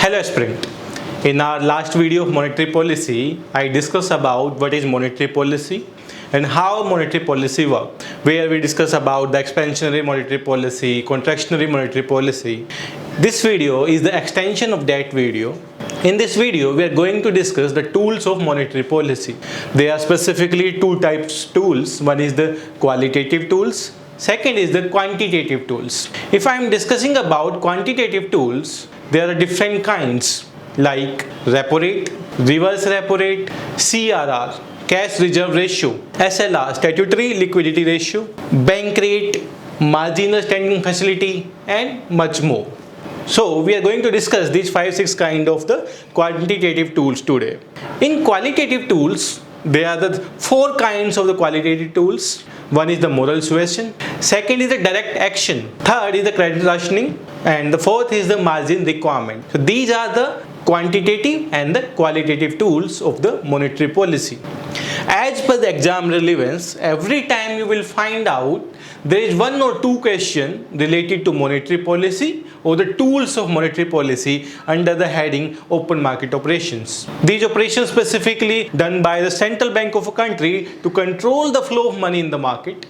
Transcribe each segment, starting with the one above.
Hello aspirant. In our last video of monetary policy, I discussed about what is monetary policy and how monetary policy works, where we discuss about the expansionary monetary policy, contractionary monetary policy. This video is the extension of that video. In this video, we are going to discuss the tools of monetary policy. There are specifically two types of tools. One is the qualitative tools. Second is the quantitative tools. If I am discussing about quantitative tools, there are different kinds like repo rate, reverse repo rate, CRR, cash reserve ratio, SLR, statutory liquidity ratio, bank rate, marginal standing facility, and much more. So we are going to discuss these 5-6 kind of the quantitative tools today. In qualitative tools, there are the 4 kinds of the qualitative tools. One is the moral suasion, second is the direct action, third is the credit rationing, and the fourth is the margin requirement. So these are the quantitative and the qualitative tools of the monetary policy. As per the exam relevance, every time you will find out there is 1 or 2 question related to monetary policy or the tools of monetary policy under the heading open market operations. These operations specifically done by the central bank of a country to control the flow of money in the market.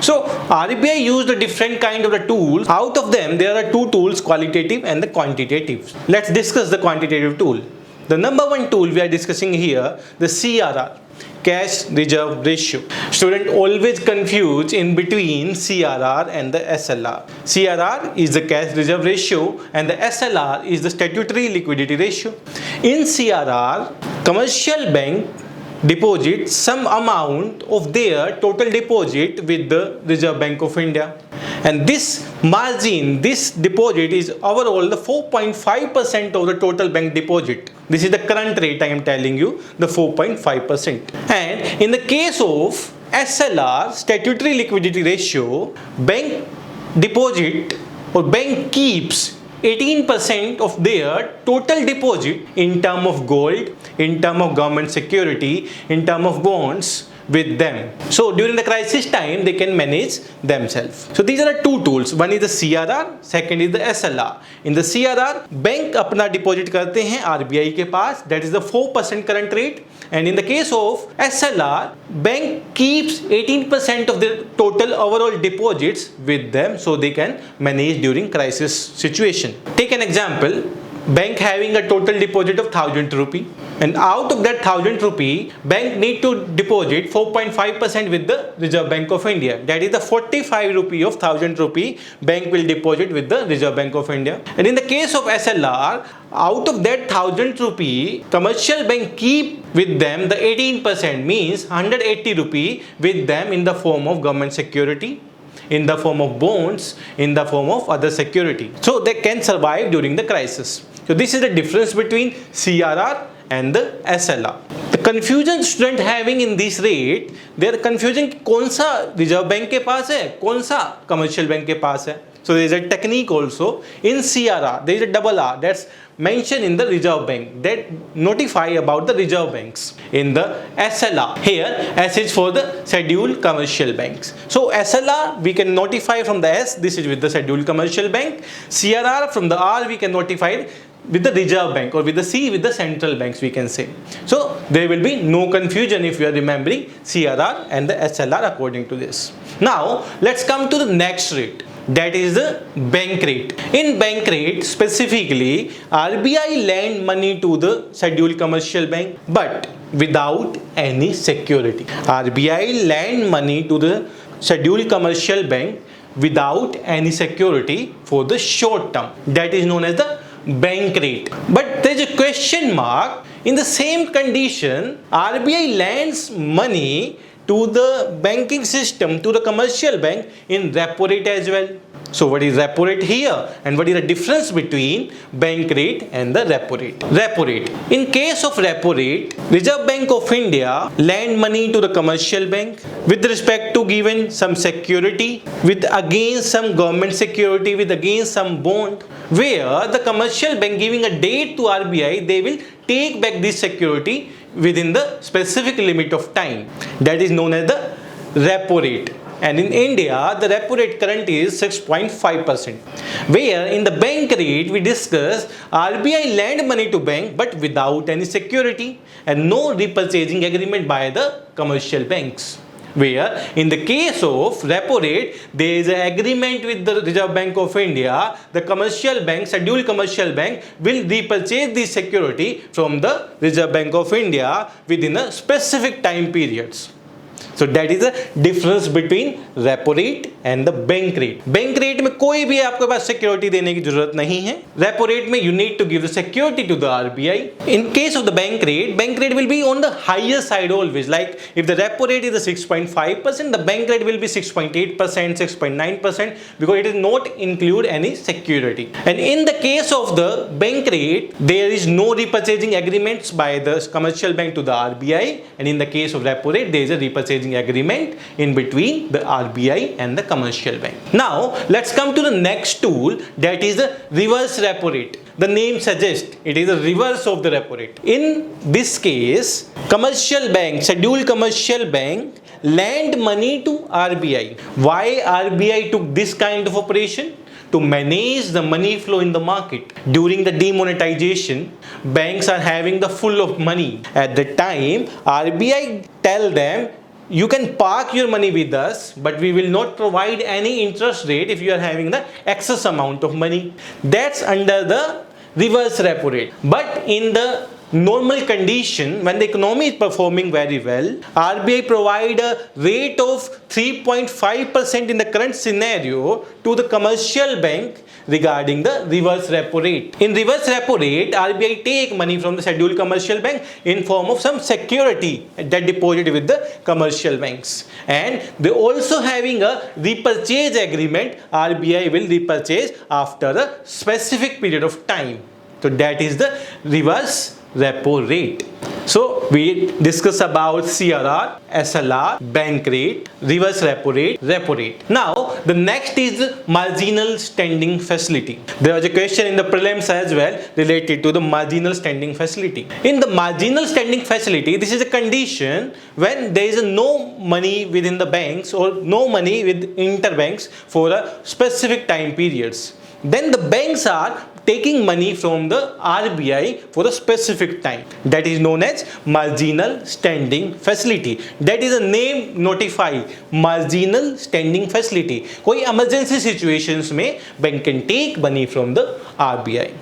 So RBI used a different kind of the tools. Out of them, there are 2 tools, qualitative and the quantitative. Let's discuss the quantitative tool. The number 1 tool we are discussing here, the CRR, cash reserve ratio. Student always confuse in between CRR and the SLR. CRR is the cash reserve ratio and the SLR is the statutory liquidity ratio. In CRR, commercial bank deposit some amount of their total deposit with the Reserve Bank of India, and this margin, this deposit is overall the 4.5% of the total bank deposit. This is the current rate I am telling you, the 4.5%. And in the case of SLR, statutory liquidity ratio, bank deposit or bank keeps 18% of their total deposit in term of gold, in term of government security, in term of bonds with them. So during the crisis time, they can manage themselves. So these are the 2 tools. One is the CRR, second is the SLR. In the CRR, bank अपना deposit करते हैं RBI के पास, that is the 4% current rate. And in the case of SLR, bank keeps 18% of the total overall deposits with them so they can manage during crisis situation. Take an example. Bank having a total deposit of 1000 rupee, and out of that 1000 rupee, bank need to deposit 4.5% with the Reserve Bank of India. That is the 45 rupee of 1000 rupee bank will deposit with the Reserve Bank of India. And in the case of SLR, out of that 1000 rupee, commercial bank keep with them the 18%, means 180 rupee with them in the form of government security, in the form of bonds, in the form of other security. So they can survive during the crisis. So this is the difference between CRR and the SLR. The confusion student having in this rate, they are confusing कौन सा Reserve Bank के पास है, कौन सा commercial bank के पास है. So there is a technique also in CRR. There is a double R that's mentioned in the Reserve Bank that notify about the Reserve Banks. In the SLR, here S is for the scheduled commercial banks. So SLR we can notify from the S, this is with the scheduled commercial bank. CRR from the R we can notify with the Reserve Bank, or with the C with the central banks we can say. So there will be no confusion if you are remembering CRR and the SLR according to this. Now let's come to the next rate. That is the bank rate. In bank rate specifically, RBI lend money to the scheduled commercial bank but without any security. RBI lend money to the scheduled commercial bank without any security for the short term. That is known as the bank rate. But there is a question mark. In the same condition, RBI lends money to the banking system, to the commercial bank in repo rate as well. So what is repo rate here, and what is the difference between bank rate and the repo rate? Repo rate. In case of repo rate, Reserve Bank of India lend money to the commercial bank with respect to given some security, with against some government security, with against some bond, where the commercial bank giving a date to RBI, they will take back this security within the specific limit of time. That is known as the repo rate. and in India the repo rate current is 6.5%. Where in the bank rate we discuss RBI lend money to bank but without any security and no repurchasing agreement by the commercial banks. Where in the case of repo rate, there is an agreement with the Reserve Bank of India, the commercial bank, scheduled commercial bank will repurchase the security from the Reserve Bank of India within a specific time periods. So that is the difference between repo rate and the bank rate. Bank rate में कोई भी आपके पास security देने की जरूरत नहीं है. Repo rate में you need to give the security to the RBI. In case of the bank rate will be on the higher side always. Like if the repo rate is a 6.5%, the bank rate will be 6.8%, 6.9% because it does not include any security. And in the case of the bank rate, there is no repurchasing agreements by the commercial bank to the RBI. And in the case of repo rate, there is a repurchasing agreement in between the RBI and the commercial bank. Now let's come to the next tool, that is the reverse repo rate. The name suggests it is a reverse of the repo rate. In this case, commercial bank, scheduled commercial bank lend money to RBI. Why RBI took this kind of operation? To manage the money flow in the market. During the demonetization, banks are having the full of money. At the time, RBI tell them, you can park your money with us, but we will not provide any interest rate if you are having the excess amount of money. That's under the reverse repo rate. But in the normal condition, when the economy is performing very well, RBI provide a rate of 3.5% in the current scenario to the commercial bank regarding the reverse repo rate. In reverse repo rate, RBI take money from the scheduled commercial bank in form of some security that deposited with the commercial banks. And they also having a repurchase agreement. RBI will repurchase after a specific period of time. So that is the reverse repo rate. So we discuss about CRR, SLR, bank rate, reverse repo rate. Now the next is marginal standing facility. There was a question in the prelims as well related to the marginal standing facility. In the marginal standing facility, this is a condition when there is no money within the banks or no money with interbanks for a specific time periods. Then the banks are taking money from the RBI for a specific time. That is known as marginal standing facility. That is a name notify, marginal standing facility. कोई emergency situations में bank can take money from the RBI.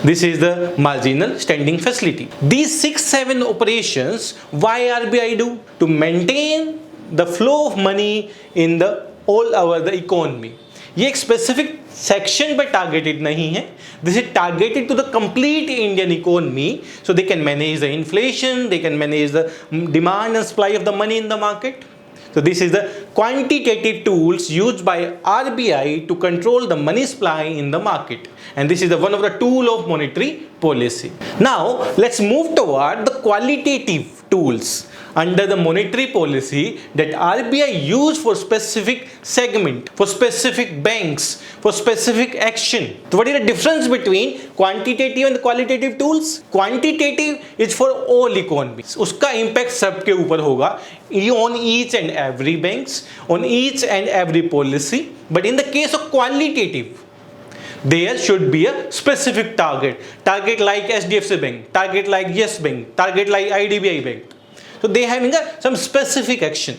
This is the marginal standing facility. These 6-7 operations, why RBI do? To maintain the flow of money in the all over the economy. ये एक specific section पर targeted नहीं है. This is targeted to the complete Indian economy, so they can manage the inflation, they can manage the demand and supply of the money in the market. So this is the quantitative tools used by RBI to control the money supply in the market, and this is the one of the tool of monetary policy. Now let's move toward the qualitative tools under the monetary policy that RBI use for specific segment, for specific banks, for specific action. So what is the difference between quantitative and qualitative tools? Quantitative is for all economies. उसका impact सबके ऊपर होगा on each and every banks, on each and every policy. But in the case of qualitative, there should be a specific target like SDFC Bank, target like Yes Bank, target like IDBI Bank. So they having some specific action.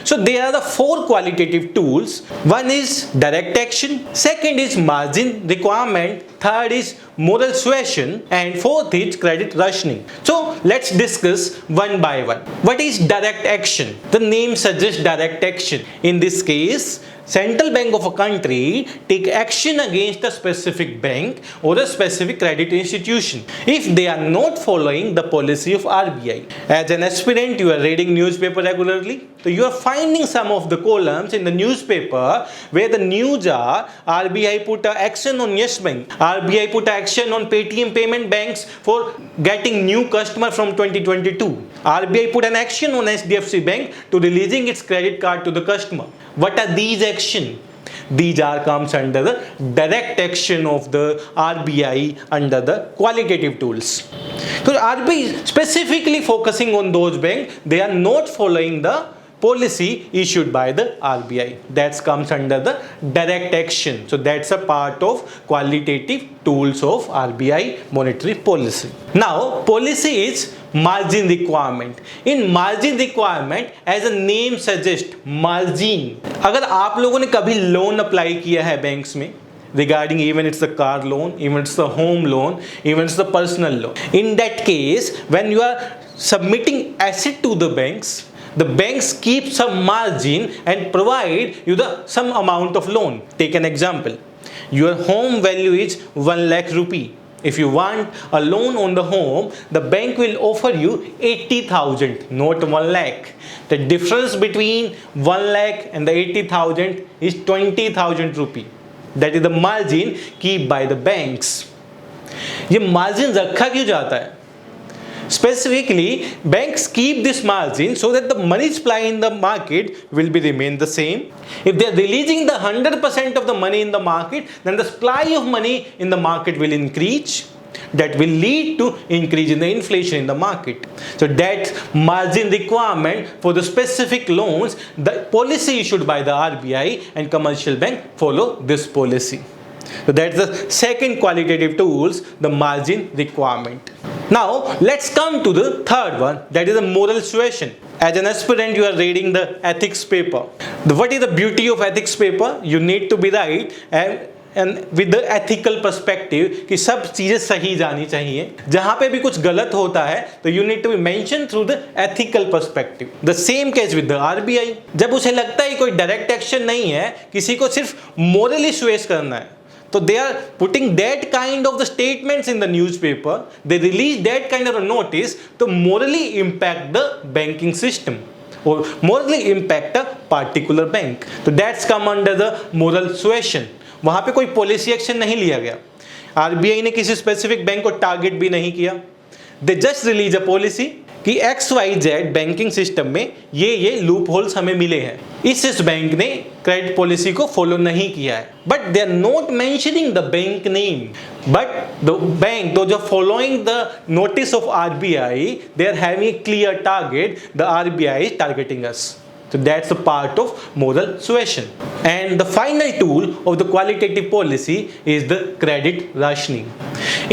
So there are the 4 qualitative tools. One is direct action, second is margin requirement, third is moral suasion, and fourth is credit rationing. So let's discuss one by one. What is direct action? The name suggests direct action. In this case, central bank of a country take action against a specific bank or a specific credit institution if they are not following the policy of RBI. As an aspirant, you are reading newspaper regularly, so you are finding some of the columns in the newspaper where the news are RBI put a action on Yes Bank, RBI put action on Paytm payment banks for getting new customer from 2022. RBI put an action on SDFC Bank to releasing its credit card to the customer. What are these actions? These are comes under the direct action of the RBI under the qualitative tools. So RBI specifically focusing on those banks, they are not following the policy issued by the RBI. That comes under the direct action. So that's a part of qualitative tools of RBI monetary policy. Now, policy is margin requirement. In margin requirement, as a name suggests, margin. अगर आप लोगों ने कभी loan apply किया है banks में, regarding even it's the car loan, even it's the home loan, even it's the personal loan. In that case, when you are submitting asset to the banks keep some margin and provide you the some amount of loan. Take an example. Your home value is 1 lakh rupee. If you want a loan on the home, the bank will offer you 80,000, not 1 lakh. The difference between 1 lakh and the 80,000 is 20,000 rupee. That is the margin kept by the banks. ये margin रखा क्यों जाता है? Specifically, banks keep this margin so that the money supply in the market will be remain the same. If they are releasing the 100% of the money in the market, then the supply of money in the market will increase. That will lead to increase in the inflation in the market. So that margin requirement for the specific loans, the policy issued by the RBI and commercial bank follow this policy. So that's the second qualitative tools, the margin requirement. Now let's come to the third one, that is the moral suasion. As an aspirant, you are reading the ethics paper. What is the beauty of ethics paper? You need to be right and with the ethical perspective कि सब चीज़ें सही जानी चाहिए. जहाँ पे भी कुछ गलत होता है तो you need to be mentioned through the ethical perspective. The same case with the RBI. जब उसे लगता है कोई direct action नहीं है, किसी को सिर्फ morally sway करना है, so they are putting that kind of the statements in the newspaper, they release that kind of a notice to morally impact the banking system or morally impact a particular bank. So that's come under the moral suasion. वहाँ पे कोई policy action नहीं लिया गया. RBI ने किसी specific bank को target भी नहीं किया. They just release a policy कि XYZ बैंकिंग सिस्टम में ये लूप होल्स हमें मिले हैं. इस बैंक ने क्रेडिट पॉलिसी को फॉलो नहीं किया है. But they are not mentioning the bank name. But the bank though जो following the notice of RBI, they are having clear target. The RBI is targeting us. So that's a part of moral suasion. And the final tool of the qualitative policy is the credit rationing.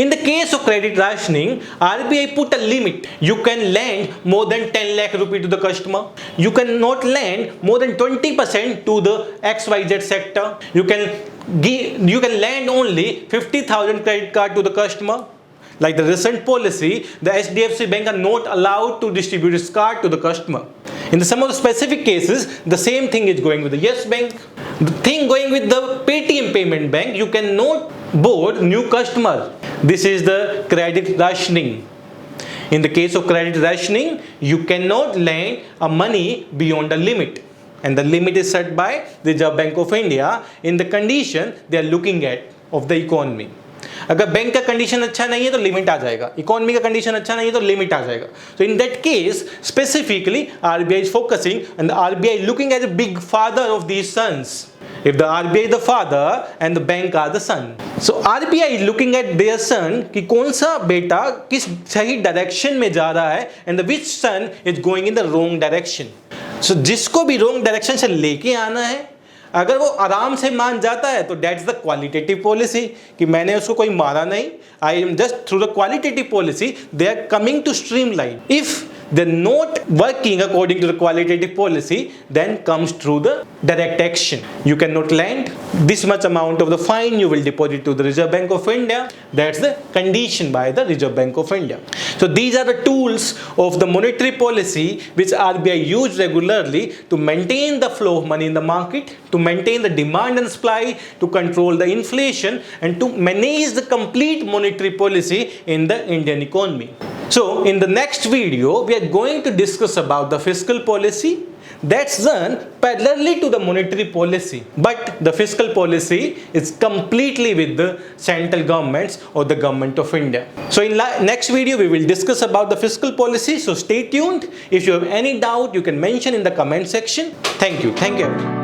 In the case of credit rationing, RBI put a limit. You can lend more than 10 lakh rupee to the customer. You cannot lend more than 20% to the XYZ sector. You can lend only 50,000 credit card to the customer. Like the recent policy, the HDFC Bank are not allowed to distribute its card to the customer. In some of the specific cases, the same thing is going with the Yes Bank. The thing going with the Paytm Payment Bank, you cannot board new customer. This is the credit rationing. In the case of credit rationing, you cannot lend a money beyond the limit. And the limit is set by the Reserve Bank of India in the condition they are looking at of the economy. अगर bank का condition अच्छा नहीं है तो limit आ जाएगा. Economy का condition अच्छा नहीं है तो लिमिट आ जाएगा. So in that case, specifically, RBI is focusing and the RBI looking as a big father of these sons. If the RBI is the father and the bank are the son. So RBI is looking at their son कि कौन सा बेटा किस सही direction में जा रहा है and which son is going in the wrong direction. So जिसको भी wrong direction से लेके आना है, अगर वो आराम से मान जाता है तो दैट्स द क्वालिटेटिव पॉलिसी कि मैंने उसको कोई मारा नहीं. I am just through the qualitative policy they are coming to streamline. If they are not working according to the qualitative policy, then comes through the direct action. You cannot lend this much amount of the fine, you will deposit to the Reserve Bank of India. That's the condition by the Reserve Bank of India. So these are the tools of the monetary policy which RBI use regularly to maintain the flow of money in the market, to maintain the demand and supply, to control the inflation, and to manage the complete monetary policy in the Indian economy. So in the next video, we are going to discuss about the fiscal policy that's done parallelly to the monetary policy. But the fiscal policy is completely with the central governments or the government of India. So in next video, we will discuss about the fiscal policy. So stay tuned. If you have any doubt, you can mention in the comment section. Thank you. Thank you, everyone.